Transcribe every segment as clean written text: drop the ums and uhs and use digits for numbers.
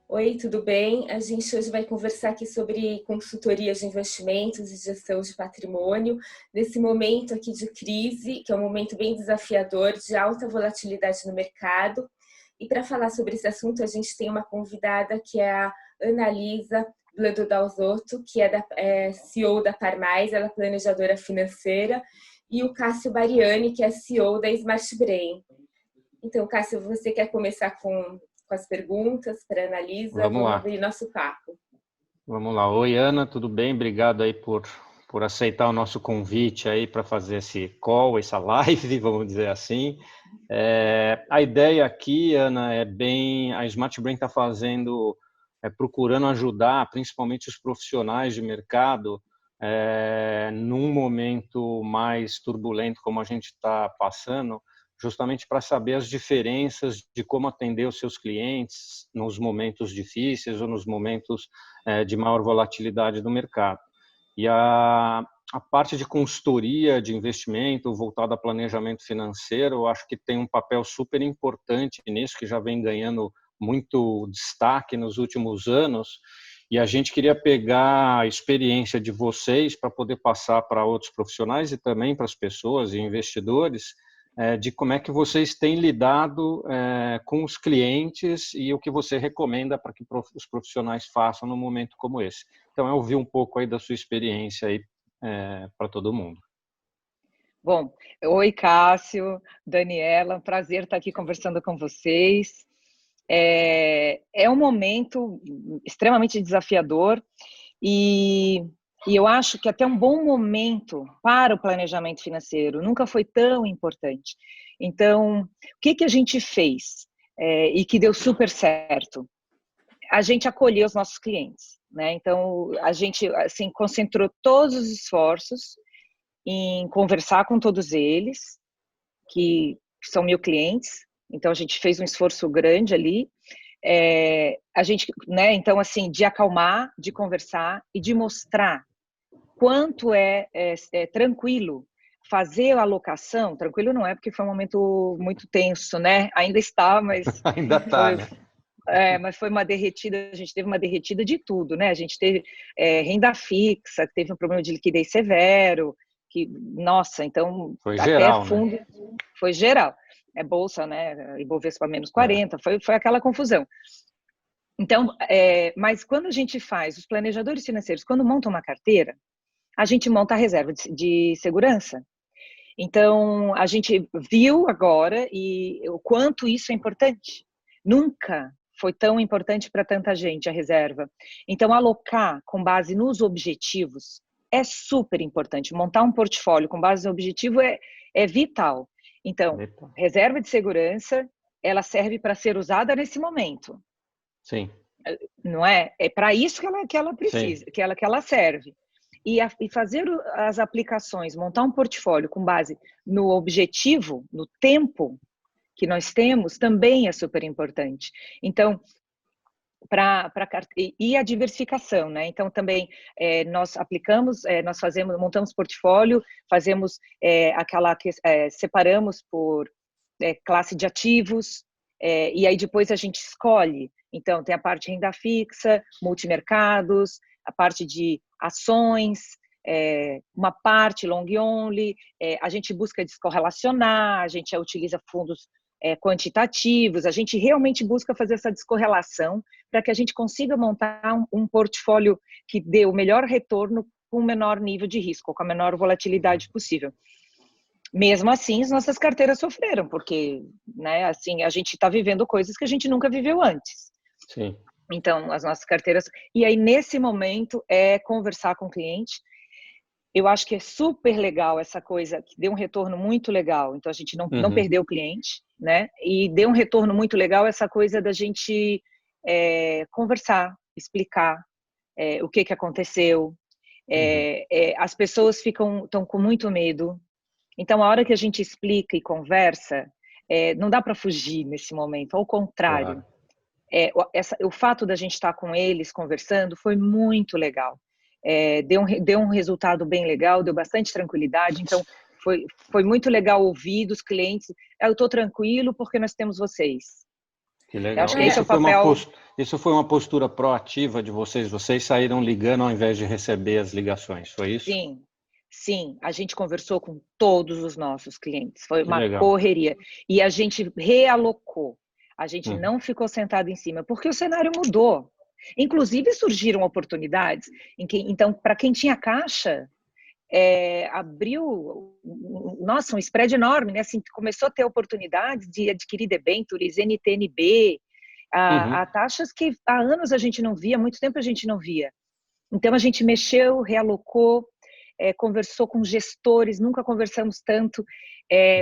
Oi, tudo bem? A gente hoje vai conversar aqui sobre consultoria de investimentos e gestão de patrimônio, nesse momento aqui de crise, que é um momento bem desafiador, de alta volatilidade no mercado. E para falar sobre esse assunto, a gente tem uma convidada que é a Annalisa Dalzotto, que é CEO da Parmais, ela é planejadora financeira, e o Cássio Bariani, que é CEO da Smart Brain. Então, Cássio, você quer começar com as perguntas para a Annalisa? Vamos Vamos lá. abrir nosso papo. Vamos lá. Oi, Ana, tudo bem? Obrigado aí por aceitar o nosso convite aí para fazer esse call, essa live, vamos dizer assim. A ideia aqui, Ana, a Smart Brain está procurando ajudar principalmente os profissionais de mercado num momento mais turbulento como a gente está passando, justamente para saber as diferenças de como atender os seus clientes nos momentos difíceis ou nos momentos de maior volatilidade do mercado. E a parte de consultoria de investimento voltada a planejamento financeiro, eu acho que tem um papel super importante nisso, que já vem ganhando muito destaque nos últimos anos. E a gente queria pegar a experiência de vocês para poder passar para outros profissionais e também para as pessoas e investidores, de como é que vocês têm lidado com os clientes e o que você recomenda para que os profissionais façam num momento como esse. Então, eu ouvi um pouco aí da sua experiência aí para todo mundo. Bom, oi Cássio, Daniela, um prazer estar aqui conversando com vocês. É um momento extremamente desafiador e eu acho que até um bom momento para o planejamento financeiro, nunca foi tão importante. Então, o que a gente fez e que deu super certo? A gente acolheu os nossos clientes, né? Então, a gente assim, concentrou todos os esforços em conversar com todos eles, que são 1.000 clientes, então a gente fez um esforço grande ali, a gente, né, então assim, de acalmar, de conversar e de mostrar quanto é tranquilo fazer a alocação. Tranquilo não é, porque foi um momento muito tenso, né, ainda está, mas Ainda está, né? Mas foi uma derretida, a gente teve uma derretida de tudo, né? A gente teve renda fixa, teve um problema de liquidez severo, que, nossa, então, foi até geral, fundo, né? foi geral. Bolsa, né? Ibovespa menos 40, foi aquela confusão. Então, mas quando a gente faz, os planejadores financeiros, quando montam uma carteira, a gente monta a reserva de segurança. Então, a gente viu agora o quanto isso é importante. Nunca foi tão importante para tanta gente a reserva. Então, alocar com base nos objetivos é super importante. Montar um portfólio com base no objetivo é vital. Então, reserva de segurança, ela serve para ser usada nesse momento. Sim. Não é? É para isso que ela precisa, que ela serve. E fazer as aplicações, montar um portfólio com base no objetivo, no tempo que nós temos, também é super importante. Então, e a diversificação, né? Então, também nós aplicamos, nós montamos portfólio, fazemos separamos por classe de ativos, e aí depois a gente escolhe. Então, tem a parte de renda fixa, multimercados, a parte de ações, uma parte long only, a gente busca descorrelacionar, a gente utiliza fundos quantitativos, a gente realmente busca fazer essa descorrelação para que a gente consiga montar um portfólio que dê o melhor retorno com o menor nível de risco, com a menor volatilidade possível. Mesmo assim, as nossas carteiras sofreram, porque, né, assim, a gente está vivendo coisas que a gente nunca viveu antes. Sim. Então, as nossas carteiras... E aí, nesse momento, conversar com o cliente. Eu acho que é super legal essa coisa, que deu um retorno muito legal. Então, a gente não perdeu o cliente, né? E deu um retorno muito legal essa coisa da gente conversar, explicar o que aconteceu. As pessoas estão com muito medo. Então, a hora que a gente explica e conversa, não dá para fugir nesse momento. Ao contrário, o fato da gente estar com eles conversando foi muito legal. Deu um resultado bem legal, deu bastante tranquilidade. Então, foi muito legal ouvir dos clientes. Eu estou tranquilo porque nós temos vocês. Que Eu legal. acho que esse é o papel. Isso foi uma postura proativa de vocês? Vocês saíram ligando ao invés de receber as ligações, foi isso? Sim, sim, a gente conversou com todos os nossos clientes, foi Que uma legal. correria. E a gente realocou, a gente Uhum. não ficou sentado em cima, porque o cenário mudou. Inclusive surgiram oportunidades então, para quem tinha caixa, abriu, nossa, um spread enorme, né? Assim, começou a ter oportunidades de adquirir debêntures, NTNB, Uhum. a taxas que há anos a gente não via, há muito tempo a gente não via. Então, a gente mexeu, realocou, conversou com gestores, nunca conversamos tanto,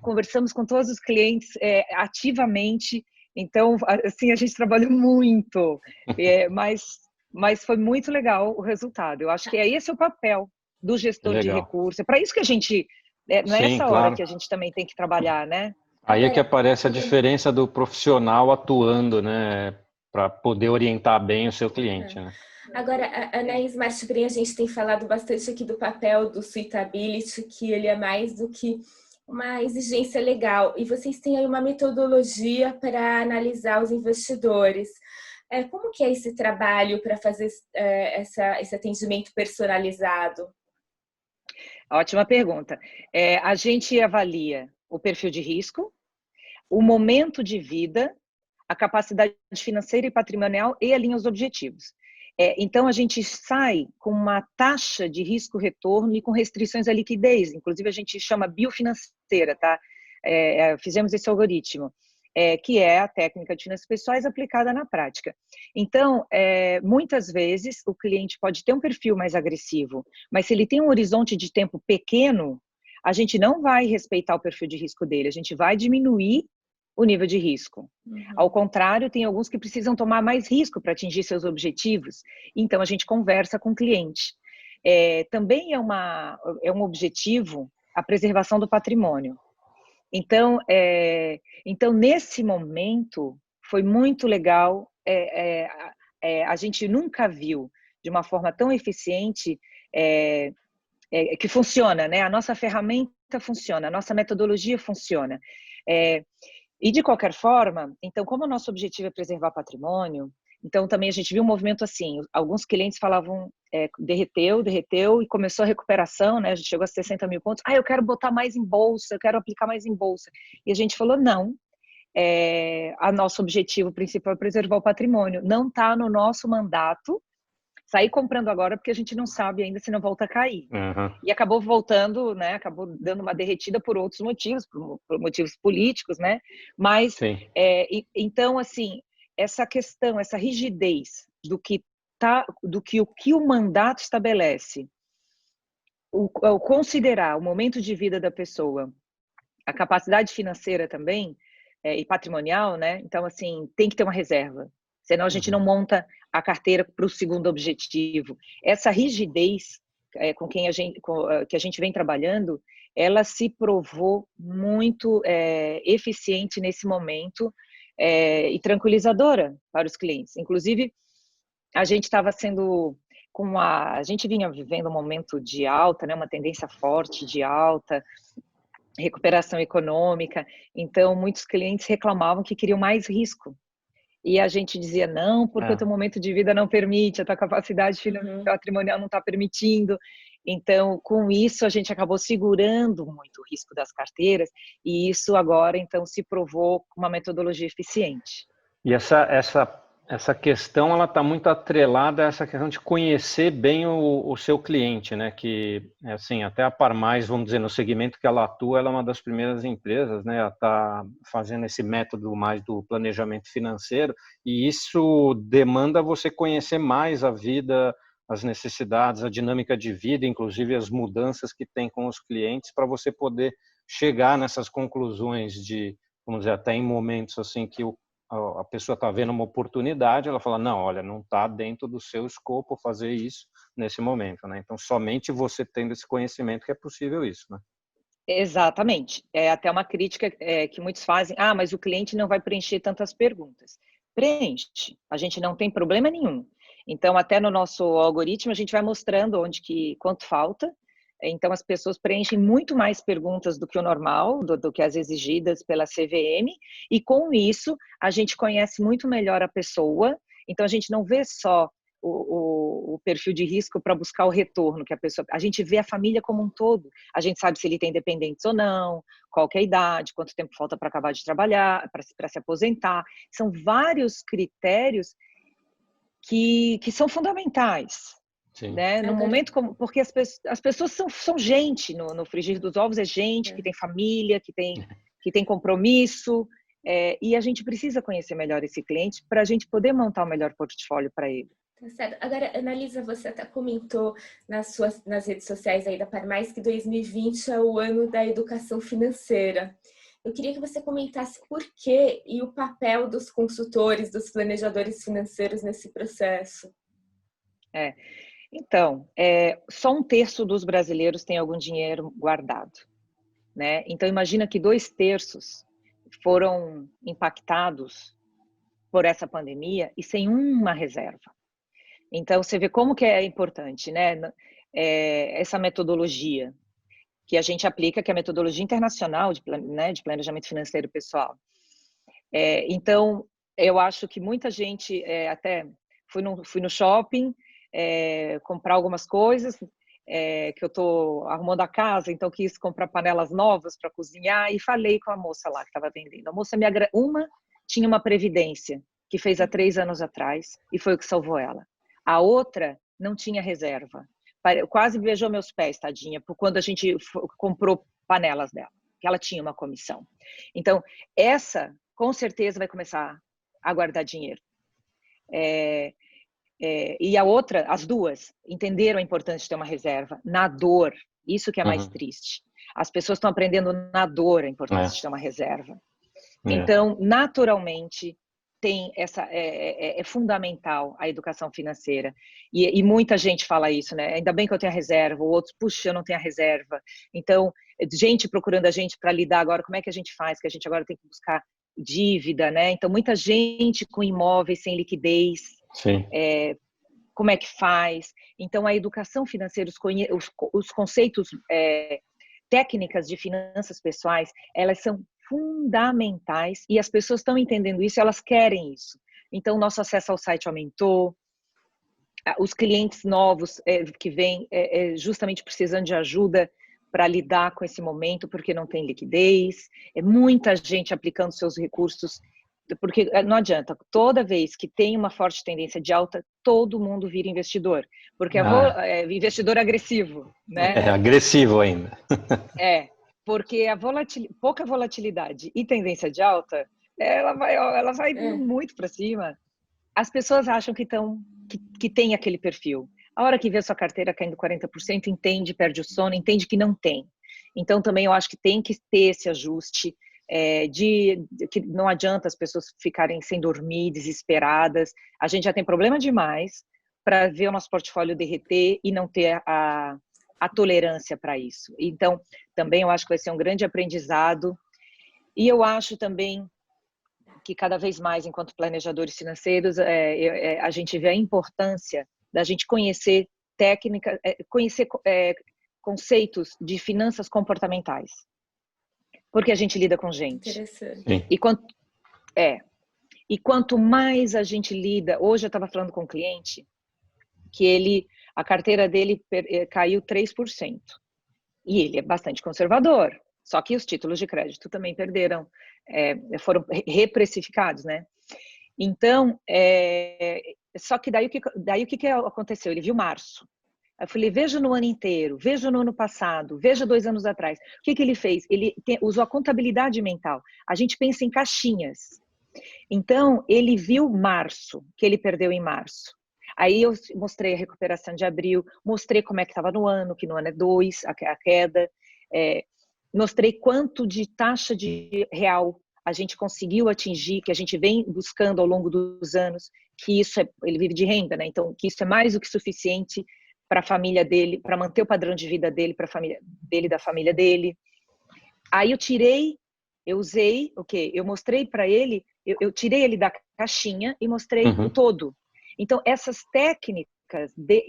conversamos com todos os clientes ativamente. Então, assim, a gente trabalhou muito, mas foi muito legal o resultado. Eu acho que esse é o papel do Que gestor de legal. recursos. É para isso que a gente, não é Sim, essa hora claro. que a gente também tem que trabalhar, né? Aí é que Agora, aparece a diferença do profissional atuando, né, para poder orientar bem o seu cliente, né? agora, na Smart Brain a gente tem falado bastante aqui do papel do Suitability, que ele é mais do que uma exigência legal. E vocês têm aí uma metodologia para analisar os investidores. Como que é esse trabalho para fazer esse atendimento personalizado? Ótima pergunta. A gente avalia o perfil de risco, o momento de vida, a capacidade financeira e patrimonial e alinha os objetivos. Então, a gente sai com uma taxa de risco-retorno e com restrições à liquidez. Inclusive, a gente chama biofinanceira, tá? Fizemos esse algoritmo, que é a técnica de finanças pessoais aplicada na prática. Então, muitas vezes, o cliente pode ter um perfil mais agressivo, mas se ele tem um horizonte de tempo pequeno, a gente não vai respeitar o perfil de risco dele, a gente vai diminuir o nível de risco. Ao contrário, tem alguns que precisam tomar mais risco para atingir seus objetivos. Então, a gente conversa com o cliente. Também é um objetivo a preservação do patrimônio. Então, nesse momento, foi muito legal. A gente nunca viu de uma forma tão eficiente que funciona, né? A nossa ferramenta funciona, a nossa metodologia funciona. E de qualquer forma, então, como o nosso objetivo é preservar patrimônio, então também a gente viu um movimento assim, alguns clientes falavam, derreteu e começou a recuperação, né? A gente chegou a 60 mil pontos. Eu quero botar mais em bolsa, eu quero aplicar mais em bolsa. E a gente falou, não, nosso objetivo principal é preservar o patrimônio. Não está no nosso mandato sair comprando agora porque a gente não sabe ainda se não volta a cair. Uhum. E acabou voltando, né? Acabou dando uma derretida por outros motivos, por motivos políticos, né? Mas, Sim. então, assim, essa questão, essa rigidez do que o mandato estabelece, o considerar o momento de vida da pessoa, a capacidade financeira também, e patrimonial, né? Então, assim, tem que ter uma reserva. Senão a gente não monta a carteira para o segundo objetivo. Essa rigidez que a gente vem trabalhando, ela se provou muito eficiente nesse momento e tranquilizadora para os clientes. Inclusive, a gente estava sendo a gente vinha vivendo um momento de alta, né? Uma tendência forte de alta, recuperação econômica. Então, muitos clientes reclamavam que queriam mais risco. E a gente dizia, não, porque o teu momento de vida não permite, a tua capacidade patrimonial não está permitindo. Então, com isso, a gente acabou segurando muito o risco das carteiras, e isso agora, então, se provou uma metodologia eficiente. E essa questão ela está muito atrelada a essa questão de conhecer bem o seu cliente, né? Que assim, até a Parmais, vamos dizer, no segmento que ela atua, ela é uma das primeiras empresas, né? Ela está fazendo esse método mais do planejamento financeiro, e isso demanda você conhecer mais a vida, as necessidades, a dinâmica de vida, inclusive as mudanças que tem com os clientes, para você poder chegar nessas conclusões de, vamos dizer, até em momentos assim que a pessoa está vendo uma oportunidade, ela fala, não, olha, não está dentro do seu escopo fazer isso nesse momento, né? Então, somente você tendo esse conhecimento que é possível isso, né? Exatamente. É até uma crítica que muitos fazem, mas o cliente não vai preencher tantas perguntas. Preenche, a gente não tem problema nenhum. Então, até no nosso algoritmo, a gente vai mostrando quanto falta, Então, as pessoas preenchem muito mais perguntas do que o normal, do que as exigidas pela CVM, e com isso, a gente conhece muito melhor a pessoa. Então, a gente não vê só o perfil de risco para buscar o retorno que a pessoa... A gente vê a família como um todo. A gente sabe se ele tem dependentes ou não, qual que é a idade, quanto tempo falta para acabar de trabalhar, para se aposentar. São vários critérios que são fundamentais. Né? No momento como, porque as pessoas são gente no frigir dos ovos, é gente que tem família, que tem compromisso, e a gente precisa conhecer melhor esse cliente para a gente poder montar o melhor portfólio para ele. Tá certo. Agora, Analisa, você até comentou nas redes sociais aí da Parmais que 2020 é o ano da educação financeira. Eu queria que você comentasse por quê e o papel dos consultores, dos planejadores financeiros nesse processo. Então, só 1/3 dos brasileiros tem algum dinheiro guardado, né? Então, imagina que 2/3 foram impactados por essa pandemia e sem uma reserva. Então, você vê como que é importante, né? Essa metodologia que a gente aplica, que é a metodologia internacional de planejamento financeiro pessoal. Então, eu acho que muita gente até fui no shopping comprar algumas coisas, que eu estou arrumando a casa, então quis comprar panelas novas para cozinhar e falei com a moça lá que estava vendendo. A moça tinha uma previdência que fez há 3 anos atrás e foi o que salvou ela. A outra não tinha reserva. Quase beijou meus pés, tadinha, por quando a gente comprou panelas dela, que ela tinha uma comissão. Então, essa com certeza vai começar a guardar dinheiro. E a outra, as duas, entenderam a importância de ter uma reserva na dor. Isso que é mais triste. As pessoas estão aprendendo na dor a importância de ter uma reserva. Então, naturalmente, tem é fundamental a educação financeira. E muita gente fala isso, né? Ainda bem que eu tenho a reserva, outros, puxa, eu não tenho a reserva. Então, gente procurando a gente para lidar agora, como é que a gente faz? Que a gente agora tem que buscar dívida, né? Então, muita gente com imóveis sem liquidez. Sim. Como é que faz? Então, a educação financeira, os conceitos, técnicas de finanças pessoais, elas são fundamentais e as pessoas estão entendendo isso, elas querem isso. Então, o nosso acesso ao site aumentou, os clientes novos que vêm justamente precisando de ajuda para lidar com esse momento, porque não tem liquidez, muita gente aplicando seus recursos, porque não adianta, toda vez que tem uma forte tendência de alta, todo mundo vira investidor, porque investidor agressivo, né? É agressivo ainda. Porque pouca volatilidade e tendência de alta, ela vai muito para cima. As pessoas acham que tem aquele perfil. A hora que vê a sua carteira caindo 40%, entende, perde o sono, entende que não tem. Então, também eu acho que tem que ter esse ajuste que não adianta as pessoas ficarem sem dormir, desesperadas. A gente já tem problema demais para ver o nosso portfólio derreter e não ter a tolerância para isso. Então, também eu acho que vai ser um grande aprendizado. E eu acho também que cada vez mais, enquanto planejadores financeiros, a gente vê a importância da gente conhecer técnicas, conhecer conceitos de finanças comportamentais. Porque a gente lida com gente. Interessante. E quanto mais a gente lida... Hoje eu estava falando com um cliente que a carteira dele caiu 3%. E ele é bastante conservador. Só que os títulos de crédito também perderam, foram reprecificados, né? Então, só que daí o que aconteceu? Ele viu março. Eu falei, veja no ano inteiro, veja no ano passado, veja 2 anos atrás. O que ele fez? Ele usou a contabilidade mental. A gente pensa em caixinhas. Então, ele viu março, que ele perdeu em março. Aí eu mostrei a recuperação de abril, mostrei como é que estava no ano, que no ano é 2, a queda. Mostrei quanto de taxa de real a gente conseguiu atingir, que a gente vem buscando ao longo dos anos, que isso ele vive de renda, né? Então, que isso é mais do que suficiente para a família dele, para manter o padrão de vida dele, para a família dele e da família dele. Aí eu usei, eu mostrei para ele, eu tirei ele da caixinha e mostrei o todo. Então, essas técnicas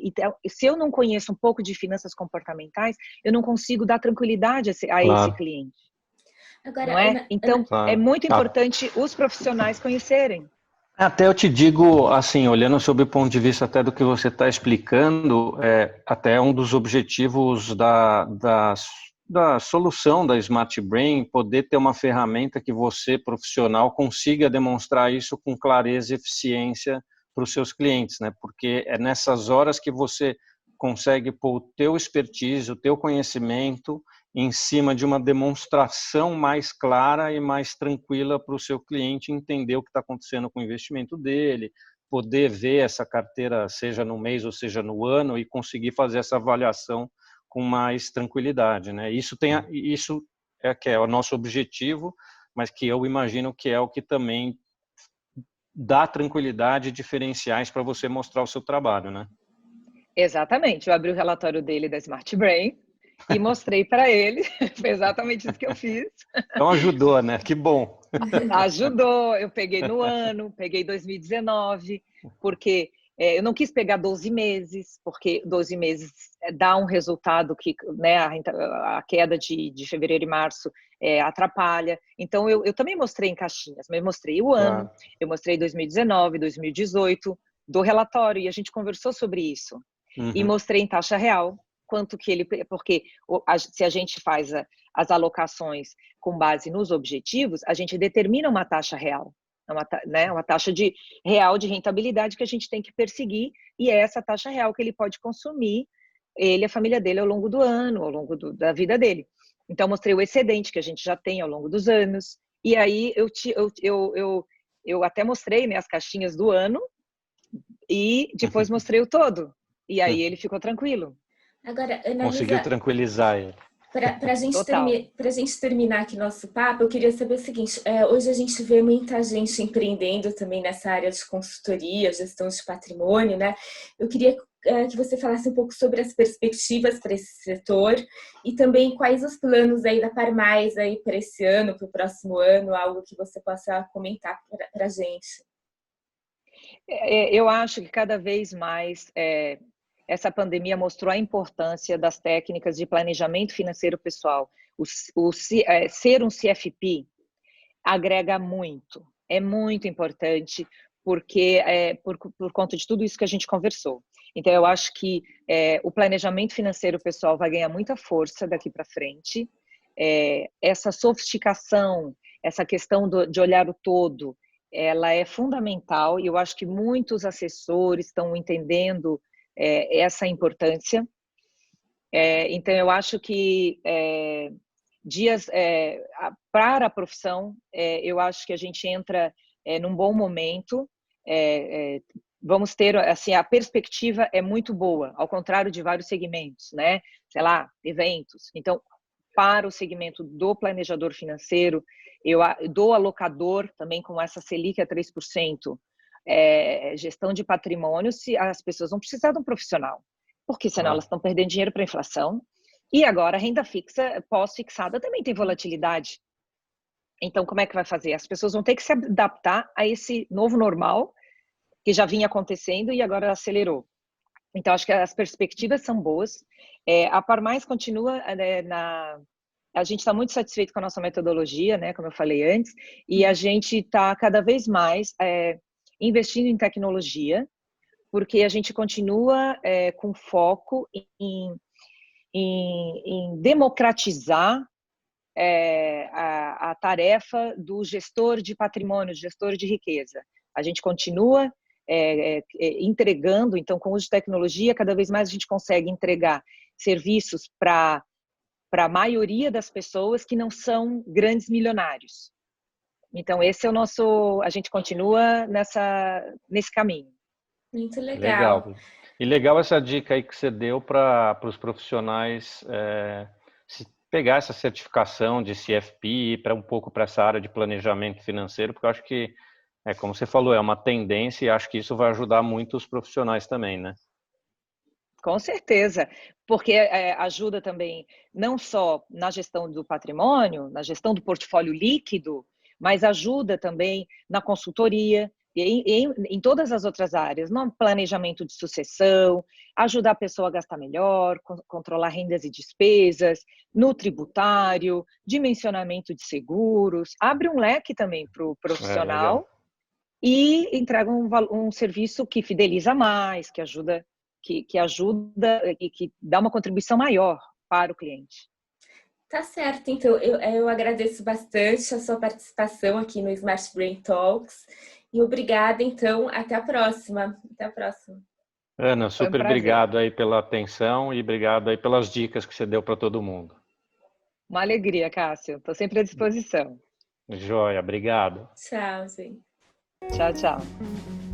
Então, se eu não conheço um pouco de finanças comportamentais, eu não consigo dar tranquilidade a esse Claro, cliente, não Agora, é? Então, é claro. muito importante os profissionais conhecerem. Até eu te digo, assim, olhando sob o ponto de vista até do que você está explicando, até um dos objetivos da solução da Smart Brain, poder ter uma ferramenta que você, profissional, consiga demonstrar isso com clareza e eficiência para os seus clientes, né? Porque é nessas horas que você consegue pôr o teu expertise, o teu conhecimento em cima de uma demonstração mais clara e mais tranquila para o seu cliente entender o que está acontecendo com o investimento dele, poder ver essa carteira, seja no mês ou seja no ano, e conseguir fazer essa avaliação com mais tranquilidade, né? Isso é que é o nosso objetivo, mas que eu imagino que é o que também dá tranquilidade e diferenciais para você mostrar o seu trabalho, né? Exatamente, eu abri o relatório dele da Smart Brain e mostrei para ele, foi exatamente isso que eu fiz. Então ajudou, né? Que bom. Ajudou, eu peguei no ano, peguei 2019, porque eu não quis pegar 12 meses, porque 12 meses dá um resultado que, né, a queda de fevereiro e março atrapalha. Então, eu também mostrei em caixinhas, mas eu mostrei o ano, Claro. eu mostrei 2019, 2018, do relatório, e a gente conversou sobre isso. E Uhum. mostrei em taxa real, quanto que ele... Porque se a gente faz as alocações com base nos objetivos, a gente determina uma taxa real, uma taxa real de rentabilidade que a gente tem que perseguir, e é essa taxa real que ele pode consumir, ele e a família dele ao longo do ano, ao longo da vida dele. Então, mostrei o excedente que a gente já tem ao longo dos anos, e aí eu até mostrei, né, as caixinhas do ano, e depois mostrei o todo, e aí ele ficou tranquilo. agora, Conseguiu Analisa, tranquilizar ele. para Total. a gente terminar aqui nosso papo, eu queria saber o seguinte: hoje a gente vê muita gente empreendendo também nessa área de consultoria, gestão de patrimônio, né? Eu queria que você falasse um pouco sobre as perspectivas para esse setor e também quais os planos aí da Parmais aí para esse ano, para o próximo ano, algo que você possa comentar para a gente. Eu acho que cada vez mais essa pandemia mostrou a importância das técnicas de planejamento financeiro pessoal. Ser um CFP agrega muito, é muito importante, porque por conta de tudo isso que a gente conversou. Então, eu acho que o planejamento financeiro pessoal vai ganhar muita força daqui para frente. Essa sofisticação, essa questão de olhar o todo, ela é fundamental, e eu acho que muitos assessores estão entendendo essa importância. Então, eu acho que para a profissão, eu acho que a gente entra num bom momento. Vamos ter, assim, a perspectiva é muito boa, ao contrário de vários segmentos, né? Sei lá, eventos. Então, para o segmento do planejador financeiro, do alocador, também com essa Selic a 3%, gestão de patrimônio, se as pessoas vão precisar de um profissional, porque senão elas estão perdendo dinheiro para a inflação. E agora a renda fixa, pós-fixada, também tem volatilidade. Então, como é que vai fazer? As pessoas vão ter que se adaptar a esse novo normal, que já vinha acontecendo e agora acelerou. Então, acho que as perspectivas são boas. A Parmais continua a gente está muito satisfeito com a nossa metodologia, né, como eu falei antes, e a gente está cada vez mais investindo em tecnologia, porque a gente continua com foco em democratizar a tarefa do gestor de patrimônio, gestor de riqueza. A gente continua entregando, então, com o uso de tecnologia, cada vez mais a gente consegue entregar serviços para a maioria das pessoas que não são grandes milionários. Então, esse é o nosso... A gente continua nesse caminho. Muito legal. Legal. E legal essa dica aí que você deu para os profissionais pegar essa certificação de CFP e ir para um pouco para essa área de planejamento financeiro, porque eu acho que, como você falou, é uma tendência e acho que isso vai ajudar muito os profissionais também, né? Com certeza, porque ajuda também não só na gestão do patrimônio, na gestão do portfólio líquido, mas ajuda também na consultoria, em todas as outras áreas, no planejamento de sucessão, ajudar a pessoa a gastar melhor, controlar rendas e despesas, no tributário, dimensionamento de seguros, abre um leque também para o profissional e entrega um serviço que fideliza mais, que ajuda e que dá uma contribuição maior para o cliente. Tá certo, então eu agradeço bastante a sua participação aqui no Smart Brain Talks e obrigada, então, até a próxima. Até a próxima. Ana, super obrigado aí pela atenção e obrigado aí pelas dicas que você deu para todo mundo. Uma alegria, Cássio. Estou sempre à disposição. Joia, obrigado. Tchau, gente. Tchau, tchau.